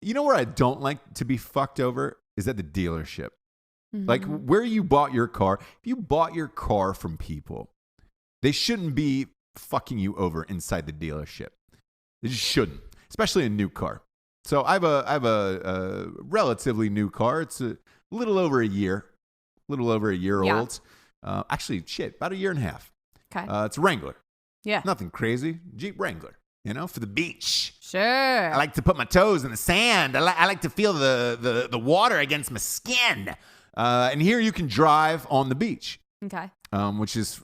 You know where I don't like to be fucked over is at the dealership. Mm-hmm. Like where you bought your car. If you bought your car from people, they shouldn't be fucking you over inside the dealership. They just shouldn't, especially a new car. So I have a relatively new car. It's a little over a year old. Actually, about a year and a half. Okay. It's a Wrangler. Yeah. Nothing crazy. Jeep Wrangler, for the beach. Sure. I like to put my toes in the sand. I like to feel the water against my skin. And here you can drive on the beach. Okay. Which is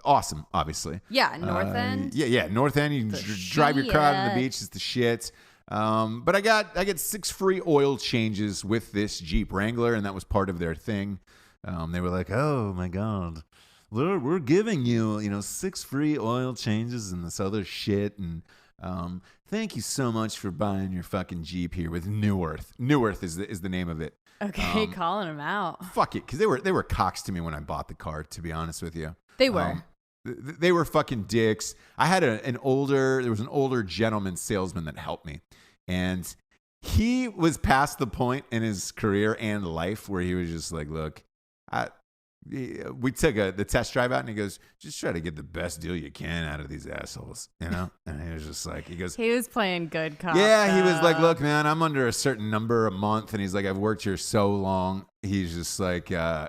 awesome, obviously. Yeah, North End. Yeah, North End. You can drive your car out on the beach. It's the shit. But I get 6 free oil changes with this Jeep Wrangler, and that was part of their thing. They were like, "Oh my God, we're giving you 6 free oil changes and this other shit." And thank you so much for buying your fucking Jeep here with New Earth. New Earth is the name of it. Okay, calling them out. Fuck it, because they were cocks to me when I bought the car. To be honest with you, They were. They were fucking dicks. I had there was an older gentleman salesman that helped me, and he was past the point in his career and life where he was just like, "Look, we took the test drive out, and he goes, just try to get the best deal you can out of these assholes, And he was just like, he was playing good cop. Yeah, he was like, "Look, man, I'm under a certain number a month," and he's like, "I've worked here so long." He's just like,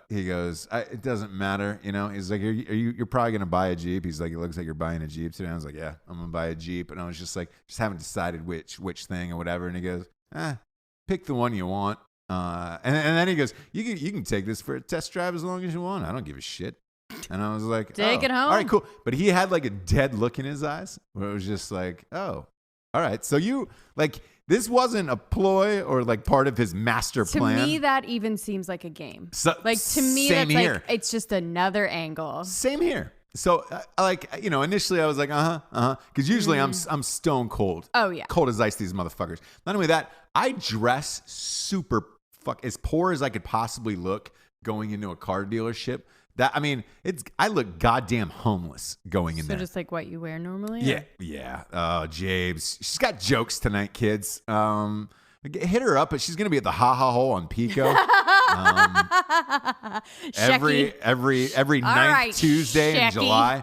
he goes, "It doesn't matter, He's like, "You're probably gonna buy a Jeep." He's like, "It looks like you're buying a Jeep today." I was like, "Yeah, I'm gonna buy a Jeep," and I was just like, just haven't decided which thing or whatever. And he goes, "Pick the one you want." And then he goes, you can take this for a test drive as long as you want. I don't give a shit. And I was like, take it home. All right, cool. But he had like a dead look in his eyes where it was just like, oh, all right. So this wasn't a ploy or like part of his master plan. To me, that even seems like a game. So, to me, that's here. Like, it's just another angle. Same here. So, initially I was like, because usually I'm stone cold. Oh, yeah. Cold as ice, these motherfuckers. Not only that, I dress super as poor as I could possibly look going into a car dealership. I look goddamn homeless going in there. So just like what you wear normally? Yeah. Oh, Jabes. She's got jokes tonight, kids. Hit her up, but she's gonna be at the Ha Ha Hole on Pico. Every ninth right, Tuesday in Shecky. July.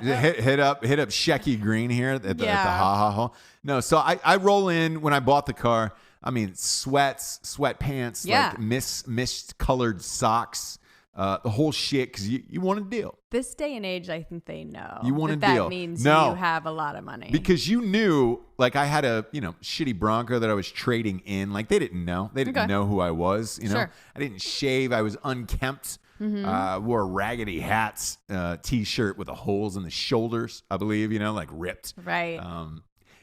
Hit up Shecky Green here at the Ha Ha Hole. No, so I roll in when I bought the car. Sweatpants, like mist-colored socks, the whole shit, because you want a deal. This day and age, I think they know. You want a deal. That means you have a lot of money. Because you knew, like, I had a, shitty Bronco that I was trading in. Like, they didn't know. They didn't know who I was, Sure. I didn't shave. I was unkempt. Wore a raggedy hats, T-shirt with the holes in the shoulders, I believe, like ripped. Right.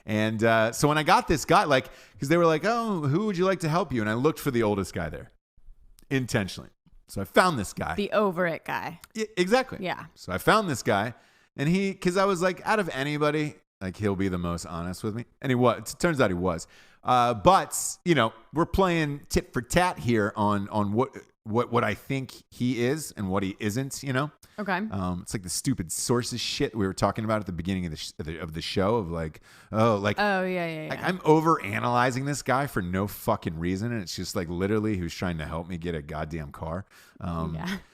And so when I got this guy, like, because they were like, "Oh, who would you like to help you?" And I looked for the oldest guy there, intentionally. So I found this guy. The over it guy. Yeah, exactly. Yeah. So I found this guy, and because I was like, out of anybody, like, he'll be the most honest with me. And he was. It turns out he was. But, we're playing tit for tat here on what I think he is and what he isn't, Okay. It's like the stupid sources shit we were talking about at the beginning of the show of like, yeah. Like, I'm over analyzing this guy for no fucking reason, and it's just like literally he was trying to help me get a goddamn car.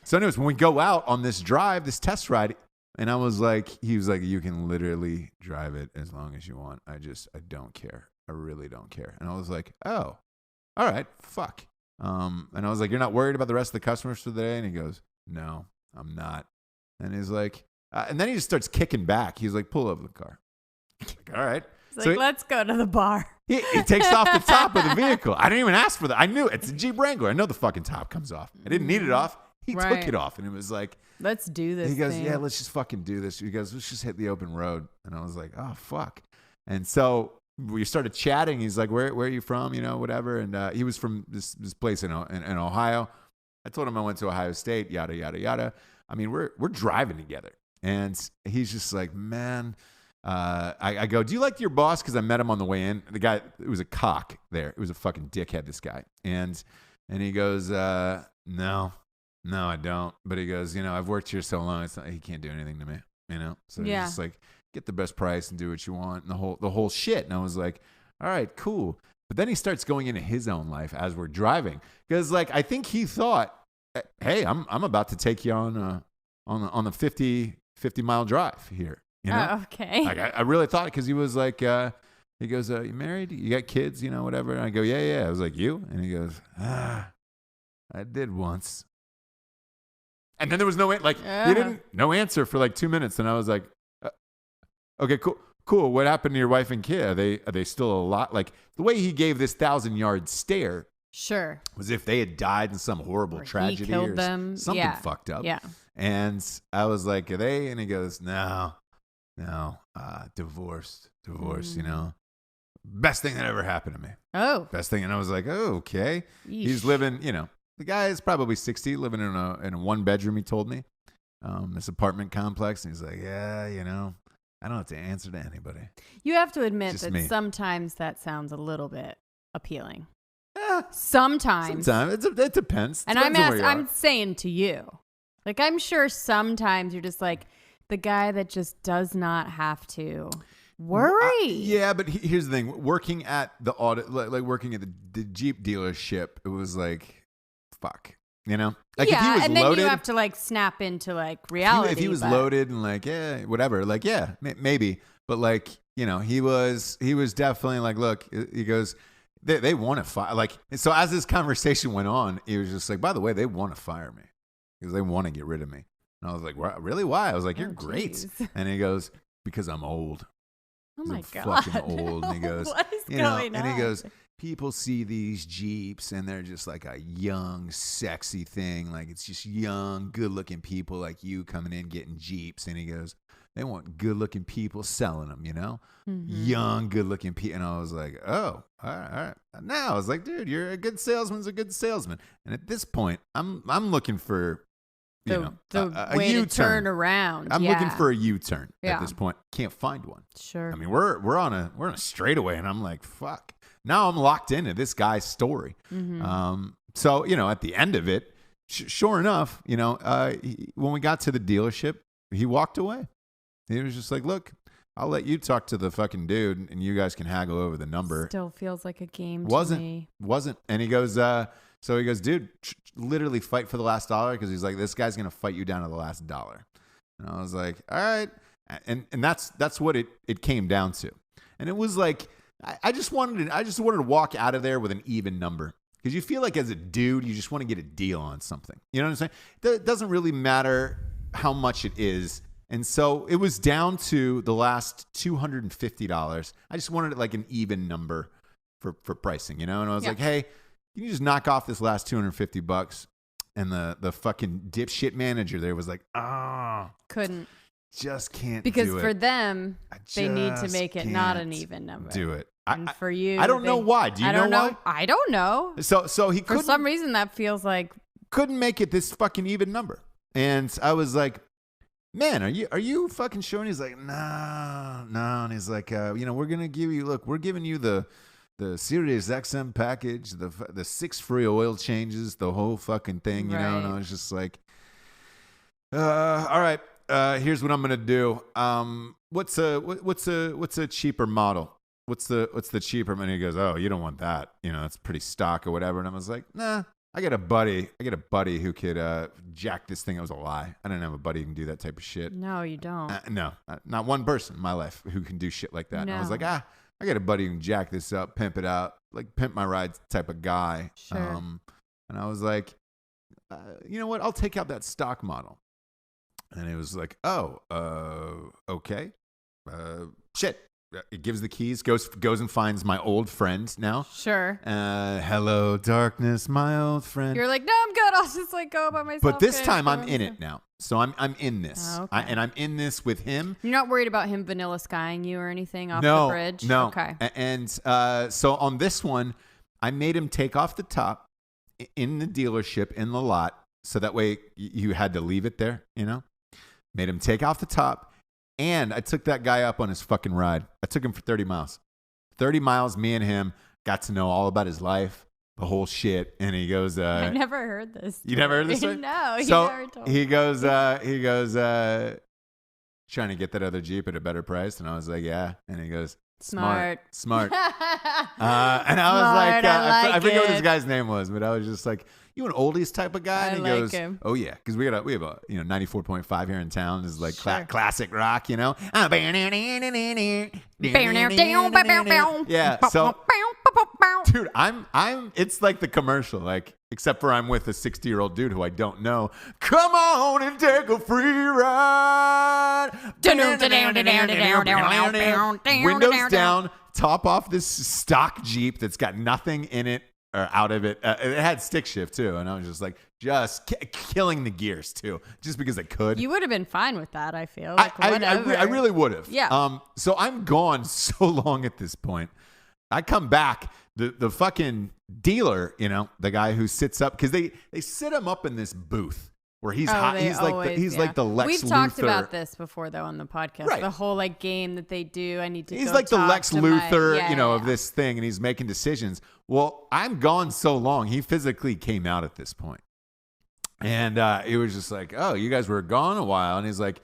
So anyways, when we go out on this drive, this test ride, and he was like, "You can literally drive it as long as you want. I don't care. I really don't care." And I was like, "Oh, all right, fuck." And I was like, "You're not worried about the rest of the customers for the day?" And he goes, "No, I'm not." And he's like, and then he just starts kicking back. He's like, "Pull over the car." Like, all right. It's like, let's go to the bar. He takes off the top of the vehicle. I didn't even ask for that. I knew it's a Jeep Wrangler. I know the fucking top comes off. I didn't need it off. He took it off, and it was like, let's do this. He goes, thing. "Yeah, let's just fucking do this." He goes, "Let's just hit the open road." And I was like, "Oh, fuck." And so we started chatting. He's like, where are you from? Whatever. And he was from this place in Ohio. I told him I went to Ohio State, yada, yada, yada. I mean, we're driving together. And he's just like, "Man," I go, "Do you like your boss?" Because I met him on the way in. The guy, it was a cock there. It was a fucking dickhead, this guy. And he goes, No, I don't. But he goes, "I've worked here so long, he can't do anything to me, So he's just like, get the best price and do what you want, and the whole shit." And I was like, all right, cool. But then he starts going into his own life as we're driving. Because like I think he thought, hey, I'm about to take you on the 50-mile drive here. You know? Oh, okay. Like I really thought, because he was like, he goes, you married? You got kids? You know, whatever. And I go, yeah. I was like, you? And he goes, I did once. And then there was no, like, no answer for like 2 minutes. And I was like, okay, cool. What happened to your wife and kid? Are they still alive? Like the way he gave this 1,000-yard stare. Sure. Was if they had died in some horrible tragedy he killed or them. something fucked up. Yeah. And I was like, are they? And he goes, no, divorced, you know. Best thing that ever happened to me. Oh. Best thing. And I was like, oh, okay. Yeesh. He's living, you know, the guy is probably 60, living in a one bedroom, he told me, this apartment complex. And he's like, yeah, you know, I don't have to answer to anybody. You have to admit Just that me. sometimes that sounds a little bit appealing. Eh, Sometimes. it depends. And I'm saying to you, like, I'm sure sometimes you're just like the guy that just does not have to worry. Yeah, but here's the thing. Working at the like working at the Jeep dealership, it was like, fuck. You know? Like yeah, if he was and then loaded, you have to like snap into like reality. If he was loaded and like, yeah, whatever, like, yeah, maybe. But like, you know, he was definitely like, look, he goes, they want to fire. Like, so as this conversation went on, he was just like, by the way, they want to fire me because they want to get rid of me. And I was like, really? Why? I was like, you're great. Geez. And he goes, because I'm old. Oh my I'm God. fucking old. And he goes, what is you know, going on? and he goes, people see these Jeeps and they're just like a young, sexy thing. Like it's just young, good looking people like you coming in getting Jeeps. And he goes, they want good looking people selling them, you know, young, good looking people. And I was like, oh, all right. Now I was like, dude, you're a good salesman's a good salesman. And at this point, I'm looking for, you know, the a way U-turn. to turn around. I'm looking for a U-turn Yeah. at this point. Can't find one. Sure. I mean, we're on a straightaway, and I'm like, fuck. Now I'm locked into this guy's story. So you know, at the end of it, sure enough, you know, when we got to the dealership, he walked away. He was just like, look, I'll let you talk to the fucking dude, and you guys can haggle over the number. Still feels like a game Wasn't. to me. And he goes, so he goes, dude, literally fight for the last dollar, because he's like, this guy's gonna fight you down to the last dollar. And I was like, all right, and that's what it came down to. And it was like, I just wanted to walk out of there with an even number, because you feel like as a dude, you just want to get a deal on something. You know what I'm saying? It doesn't really matter how much it is. And so it was down to the last $250. I just wanted it like an even number for pricing, you know? And I was like, hey, can you just knock off this last $250? And the fucking dipshit manager there was like, Couldn't. just can't Because do it. for them, they need to just make it not an can't even number. do it. And for you, I don't know why. Do you know why? I don't know. So he For some reason, that feels like couldn't make it this fucking even number. And I was like, man, are you fucking sure? And he's like, no. And he's like, you know, we're giving you the Sirius XM package, the 6 free oil changes, the whole fucking thing, you know. And I was just like, all right, here's what I'm gonna do. What's a cheaper model? What's the cheaper? And he goes, oh, you don't want that, you know, it's pretty stock or whatever. And I was like, nah. I got a buddy who could jack this thing. It was a lie. I didn't have a buddy who can do that type of shit. no, you don't. No, not one person in my life who can do shit like that. And I was like, I got a buddy who can jack this up, pimp it out, like pimp my ride type of guy. Sure. And I was like, you know what? I'll take out that stock model. And it was like, oh, okay. Shit. It gives the keys, goes and finds my old friend now. Sure. Hello, darkness, my old friend. You're like, no, I'm good. I'll just like go by myself. But this time I'm in it now. So I'm in this. Oh, okay. And I'm in this with him. You're not worried about him vanilla skying you or anything off the bridge? No. Okay. And so on this one, I made him take off the top in the dealership, in the lot. So that way you had to leave it there, you know? Made him take off the top. And I took that guy up on his fucking ride. I took him for 30 miles. 30 miles, me and him got to know all about his life, the whole shit. And he goes, I never heard this. You never heard this story? No, so never told me. he goes, trying to get that other Jeep at a better price. And I was like, yeah. And he goes, Smart. And I was Smart, like, I I forget what this it. guy's name was, but I was just like, you an oldies type of guy? And he I like goes, him. oh yeah, because we have a 94.5 here in town. This is like Sure. classic rock, you know. Yeah, so dude, it's like the commercial, like, except for I'm with a 60-year-old dude who I don't know. Come on and take a free ride. Windows down, top off this stock Jeep that's got nothing in it or out of it. It had stick shift too, and I was just like, killing the gears too, just because I could. You would have been fine with that, I feel. Like, whatever. I really would have. Yeah. So I'm gone so long at this point. I come back, the fucking dealer, you know, the guy who sits up, because they sit him up in this booth where he's hot. He's like the Lex Luthor. We've talked about this before, though, on the podcast. Right. The whole like game that they do. I need to. He's go like the talk Lex to Luthor, of this thing, and he's making decisions. Well, I'm gone so long. He physically came out at this point. And it was just like, oh, you guys were gone a while. And he's like,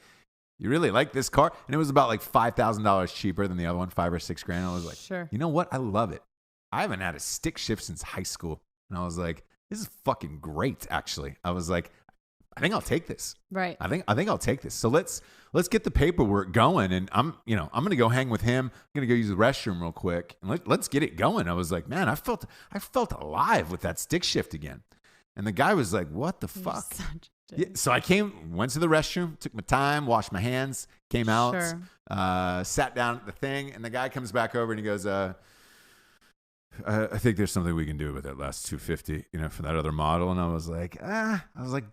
you really like this car? And it was about like $5,000 cheaper than the other one, $5,000 or $6,000. I was like, Sure. You know what? I love it. I haven't had a stick shift since high school. And I was like, this is fucking great, actually. I was like, I think I'll take this. Right. I think I'll take this. So let's get the paperwork going. And I'm going to go hang with him. I'm going to go use the restroom real quick. And let's get it going. I was like, man, I felt alive with that stick shift again. And the guy was like, what the You're fuck? such a dick. Yeah, so I went to the restroom, took my time, washed my hands, came out, Sure. sat down at the thing, and the guy comes back over and he goes, I think there's something we can do with that last 250, for that other model. And I was like,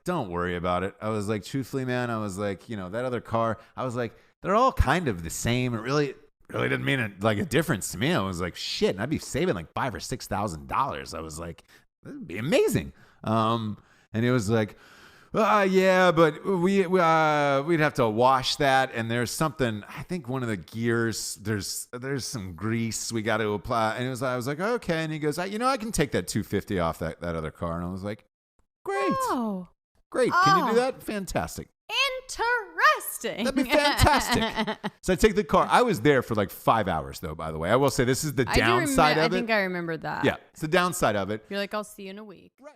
don't worry about it. I was like, truthfully, man, I was like, that other car, I was like, they're all kind of the same. It really didn't mean a difference to me. I was like, shit, and I'd be saving like $5,000 or $6,000. I was like, that'd be amazing. And it was like, yeah, but we'd have to wash that, and there's something. I think one of the gears, there's some grease we got to apply. And I was like, okay. And he goes, I can take that $250 off that other car. And I was like, great, Oh, great. Can you do that? Fantastic. interesting. That'd be fantastic. So I take the car. I was there for like 5 hours, though. By the way, I will say this is the downside of it. I think I remembered that. Yeah, it's the downside of it. You're like, I'll see you in a week. Right.